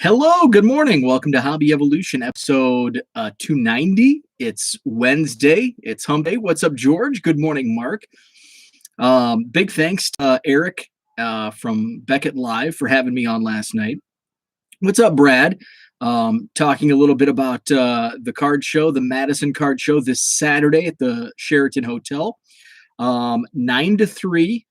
Hello, good morning. Welcome to Hobby Evolution, episode 290. It's Wednesday. It's Hump Day. What's up, George? Good morning, Mark. Big thanks to Eric from Beckett Live for having me on last night. What's up, Brad? Talking a little bit about the card show, the Madison Card Show this Saturday at the Sheraton Hotel, 9 to 3.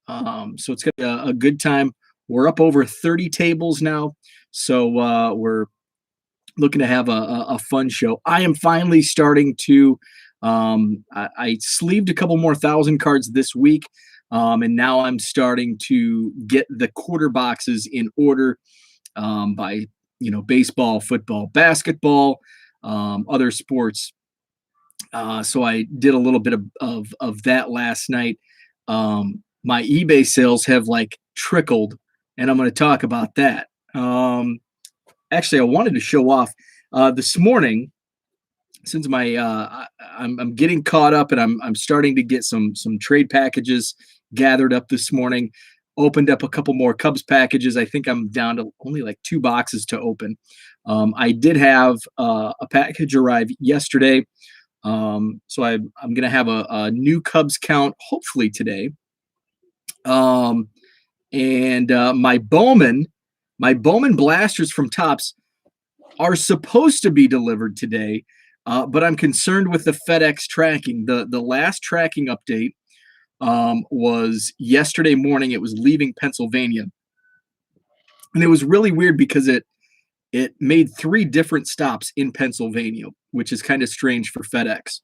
So it's going to be a good time. We're up over 30 tables now. So we're looking to have a fun show. I am finally starting to, I sleeved a couple more 1,000 cards this week. And now I'm starting to get the quarter boxes in order by, baseball, football, basketball, other sports. So I did a little bit of that last night. My eBay sales have trickled, and I'm going to talk about that. Actually, I wanted to show off this morning, since I'm getting caught up and I'm starting to get some trade packages gathered up this morning. Opened up a couple more Cubs packages. I think I'm down to only 2 boxes to open. I did have a package arrive yesterday, so I'm going to have a new Cubs count hopefully today. And my Bowman blasters from Topps are supposed to be delivered today, but I'm concerned with the FedEx tracking. The last tracking update was yesterday morning. It was leaving Pennsylvania, and it was really weird because it made 3 different stops in Pennsylvania, which is kind of strange for FedEx.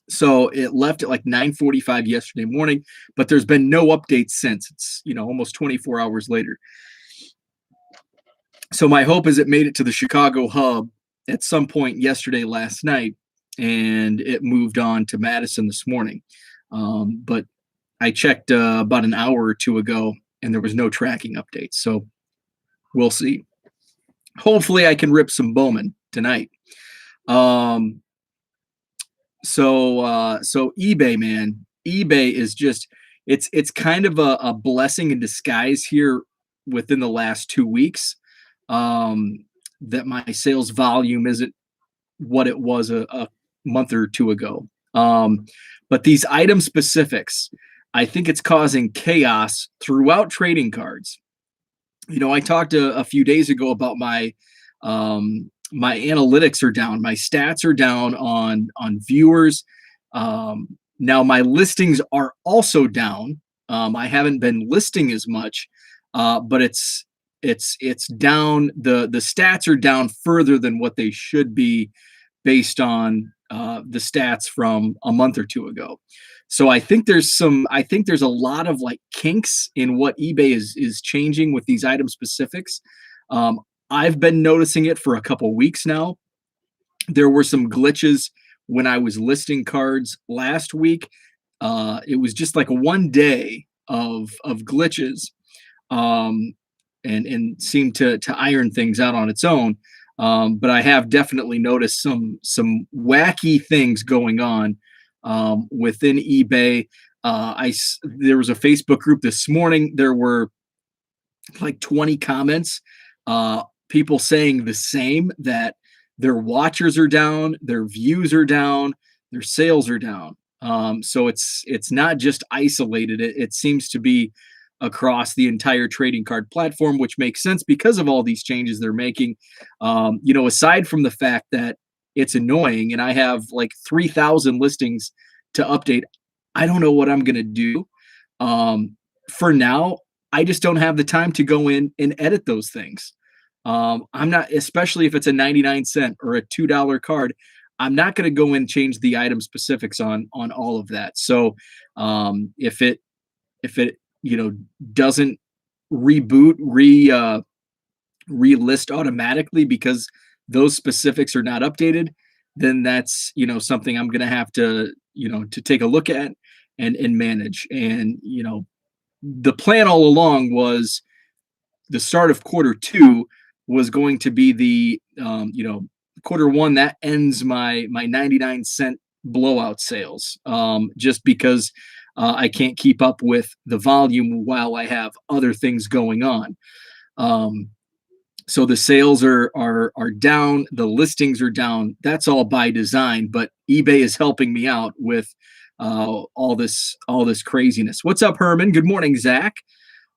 So it left at 9:45 yesterday morning, but there's been no updates since. It's almost 24 hours later. So my hope is it made it to the Chicago hub at some point last night, and it moved on to Madison this morning. But I checked about an hour or two ago, and there was no tracking updates. So we'll see. Hopefully I can rip some Bowman tonight. So eBay, man, eBay is just, it's kind of a blessing in disguise here within the last 2 weeks, that my sales volume isn't what it was a month or two ago. But these item specifics, I think it's causing chaos throughout trading cards. I talked a few days ago about my analytics are down. My stats are down on viewers. Now my listings are also down. I haven't been listing as much, but it's down. The stats are down further than what they should be based on the stats from a month or two ago. So I think there's a lot of kinks in what eBay is changing with these item specifics. I've been noticing it for a couple weeks now. There were some glitches when I was listing cards last week. It was just one day of glitches, and seemed to iron things out on its own. But I have definitely noticed some wacky things going on within eBay. There was a Facebook group this morning. There were 20 comments. People saying the same, that their watchers are down, their views are down, their sales are down. So it's not just isolated. It seems to be across the entire trading card platform, which makes sense because of all these changes they're making. Aside from the fact that it's annoying and I have 3,000 listings to update, I don't know what I'm going to do. For now, I just don't have the time to go in and edit those things. I'm not, especially if it's a 99-cent or a $2 card, I'm not going to go in and change the item specifics on all of that. So if it doesn't reboot, relist automatically because those specifics are not updated, then that's something I'm going to have to to take a look at and manage. And the plan all along was the start of quarter 2 was going to be the quarter 1 that ends my 99-cent blowout sales, just because I can't keep up with the volume while I have other things going on. Um, so the sales are down, the listings are down. That's all by design, but eBay is helping me out with all this craziness. What's up, Herman? Good morning, Zach.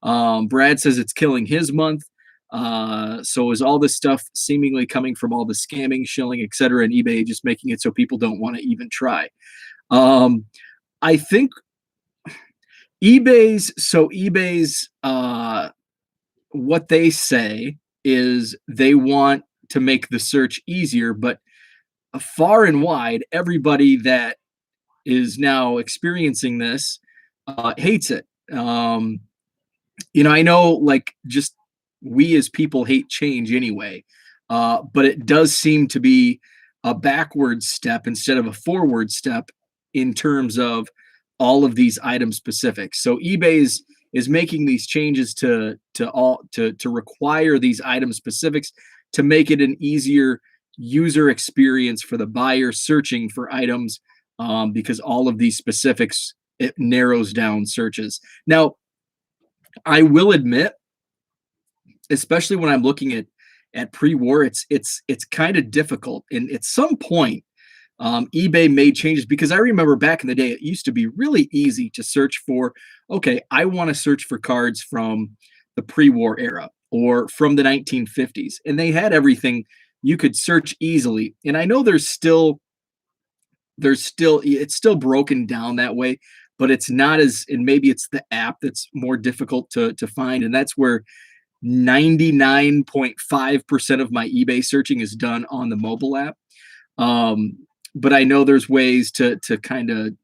Brad says it's killing his month. So is all this stuff seemingly coming from all the scamming, shilling, etc., and eBay just making it so people don't want to even try? Um, I think eBay's what they say is they want to make the search easier, but far and wide, everybody that is now experiencing this hates it. I know, like, just we as people hate change anyway, but it does seem to be a backward step instead of a forward step in terms of all of these item specifics. So eBay's is making these changes to require these item specifics to make it an easier user experience for the buyer searching for items, because all of these specifics, it narrows down searches. Now, I will admit, especially when I'm looking at pre-war, it's kind of difficult. And at some point, eBay made changes, because I remember back in the day, it used to be really easy to search for, okay, I want to search for cards from the pre-war era or from the 1950s. And they had everything you could search easily. And I know it's still broken down that way, but it's not as, and maybe it's the app that's more difficult to find. And that's where 99.5% of my eBay searching is done on the mobile app. But I know there's ways to kind of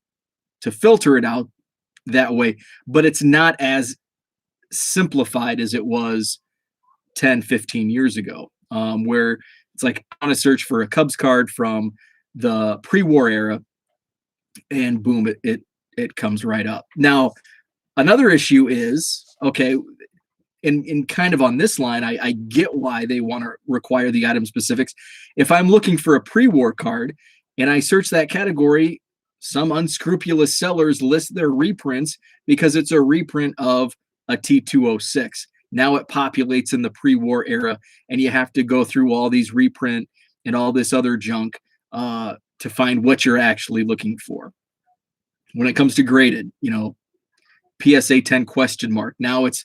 to filter it out that way, but it's not as simplified as it was 10, 15 years ago, where it's like, I want to search for a Cubs card from the pre-war era, and boom, it comes right up. Now, another issue is, okay, in kind of on this line, I get why they want to require the item specifics. If I'm looking for a pre-war card and I search that category, some unscrupulous sellers list their reprints because it's a reprint of a T206. Now it populates in the pre-war era, and you have to go through all these reprint and all this other junk to find what you're actually looking for. When it comes to graded, PSA 10 question mark. Now is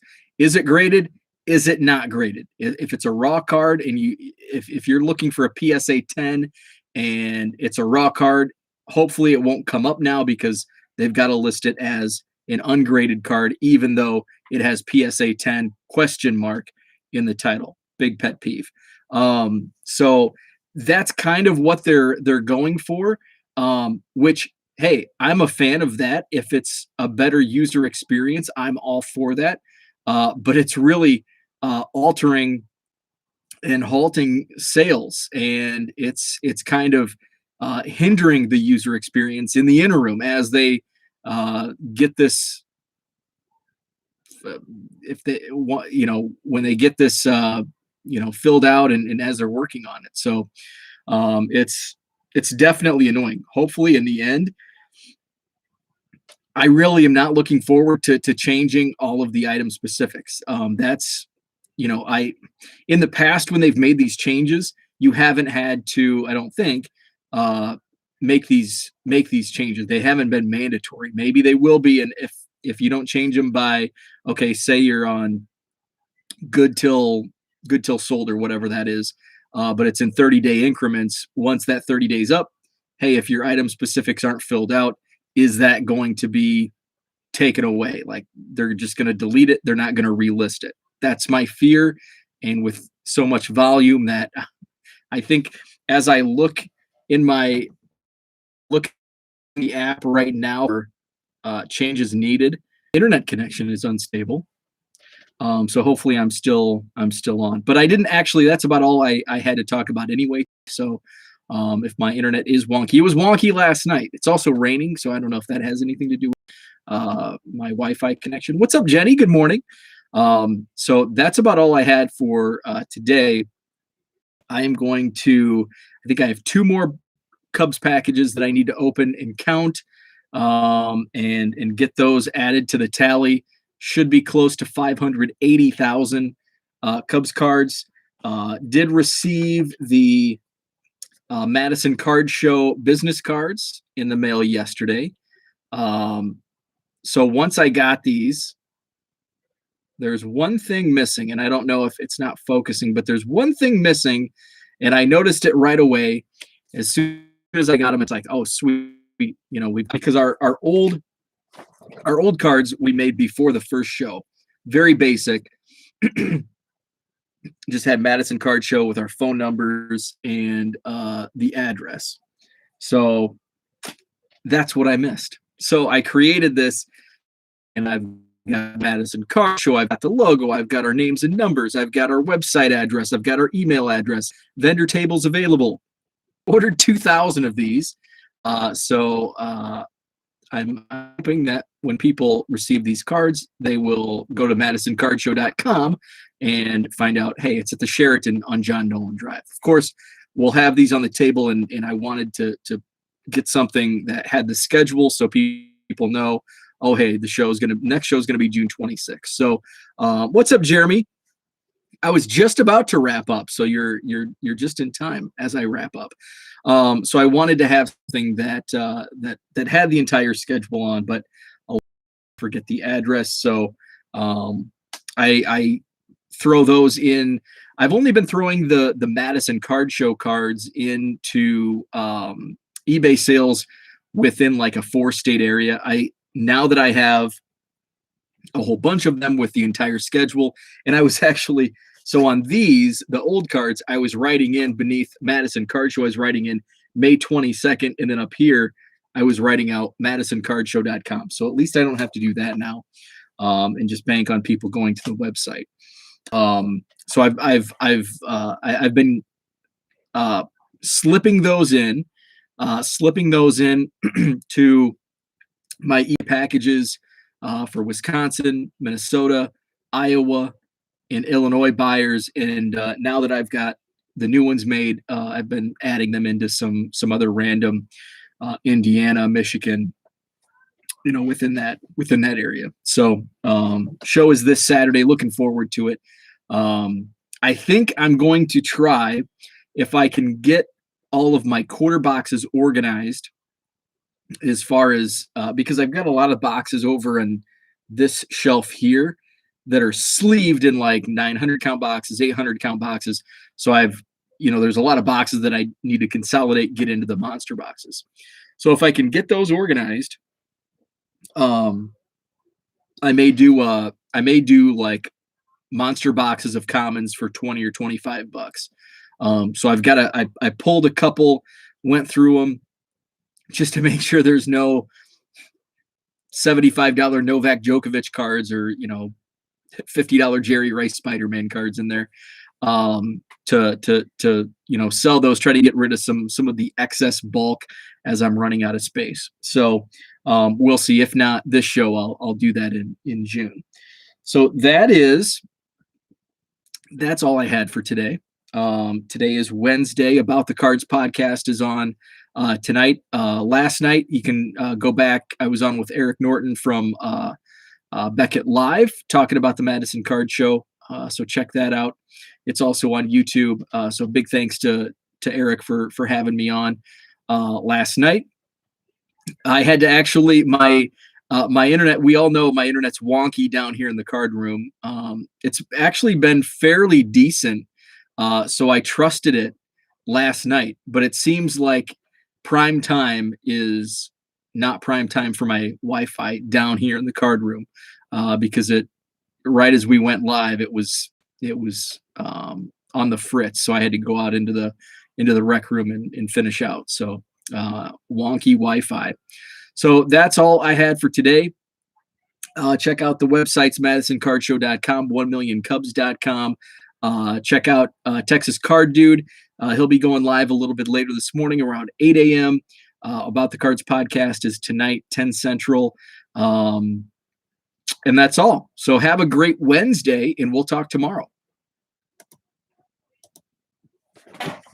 it graded? Is it not graded? If it's a raw card and if you're looking for a PSA 10 and it's a raw card, hopefully it won't come up now, because they've got to list it as an ungraded card, even though it has PSA 10 question mark in the title. Big pet peeve. So that's kind of what they're going for, which, hey, I'm a fan of that. If it's a better user experience, I'm all for that. But it's really altering and halting sales, and it's kind of hindering the user experience in the interim as they get this. If they want, when they get this, filled out, and as they're working on it, so it's definitely annoying. Hopefully, in the end, I really am not looking forward to changing all of the item specifics. That's, in the past, when they've made these changes, you haven't had to, I don't think, make these changes. They haven't been mandatory. Maybe they will be, and if you don't change them by, okay, say you're on good till sold or whatever that is, but it's in 30-day increments. Once that 30 days up, hey, if your item specifics aren't filled out, is that going to be taken away? Like, they're just going to delete it. They're not going to relist it. That's my fear. And with so much volume, that I think, as I look in the app right now, for changes needed, internet connection is unstable. So hopefully I'm still on. But I didn't actually, that's about all I had to talk about anyway. So if my internet is wonky, it was wonky last night. It's also raining, so I don't know if that has anything to do with my Wi-Fi connection. What's up, Jenny? Good morning. So that's about all I had for today. I think I have 2 more Cubs packages that I need to open and count, and get those added to the tally. Should be close to 580,000 Cubs cards. Did receive the Madison Card Show business cards in the mail yesterday. So once I got these, there's one thing missing, and I don't know if it's not focusing, but there's one thing missing, and I noticed it right away. As soon as I got them, it's like, oh, sweet. Because our old cards we made before the first show, very basic. Just had Madison Card Show with our phone numbers and the address. So that's what I missed. So I created this, and I've got Madison Card Show. I've got the logo. I've got our names and numbers. I've got our website address. I've got our email address. Vendor tables available. Ordered 2,000 of these. So I'm hoping that when people receive these cards, they will go to MadisonCardShow.com and find out, hey, it's at the Sheraton on John Nolan Drive. Of course, we'll have these on the table, and I wanted to get something that had the schedule so people know, oh, hey, next show is gonna be June 26th. So, what's up, Jeremy? I was just about to wrap up, so you're just in time as I wrap up. So I wanted to have something that had the entire schedule on, but I'll forget the address. So I throw those in. I've only been throwing the Madison Card Show cards into eBay sales within like a 4-state area. Now that I have a whole bunch of them with the entire schedule, and I was actually. So on these, the old cards, I was writing in beneath Madison Card Show, I was writing in May 22nd. And then up here, I was writing out MadisonCardShow.com. So at least I don't have to do that now, and just bank on people going to the website. So I've been slipping those in to my e-packages for Wisconsin, Minnesota, Iowa, and Illinois buyers, and now that I've got the new ones made, I've been adding them into some other random Indiana, Michigan, within that area. So show is this Saturday. Looking forward to it. I think I'm going to try if I can get all of my quarter boxes organized, as far as because I've got a lot of boxes over in this shelf here that are sleeved in like 900 count boxes, 800 count boxes. So there's a lot of boxes that I need to consolidate, get into the monster boxes. So if I can get those organized, I may do like monster boxes of commons for 20 or 25 bucks. So I pulled a couple, went through them just to make sure there's no $75 Novak Djokovic cards or, $50 Jerry Rice Spider-Man cards in there, to sell those, try to get rid of some of the excess bulk as I'm running out of space. So we'll see. If not this show, I'll do that in June. So that's all I had for today. Today is Wednesday. About the Cards podcast is on tonight. Last night, you can go back. I was on with Eric Norton from Beckett Live, talking about the Madison Card Show. So check that out. It's also on YouTube. So big thanks to Eric for having me on last night. I had to actually my internet. We all know my internet's wonky down here in the card room. It's actually been fairly decent. So I trusted it last night, but it seems like prime time is not prime time for my Wi-Fi down here in the card room, because right as we went live, it was on the fritz. So I had to go out into the rec room and finish out. So wonky Wi-Fi. So that's all I had for today. Check out the websites, MadisonCardShow.com, 1millioncubs.com. Check out Texas Card Dude. He'll be going live a little bit later this morning around 8 a.m. About the Cards podcast is tonight, 10 Central. And that's all. So have a great Wednesday, and we'll talk tomorrow.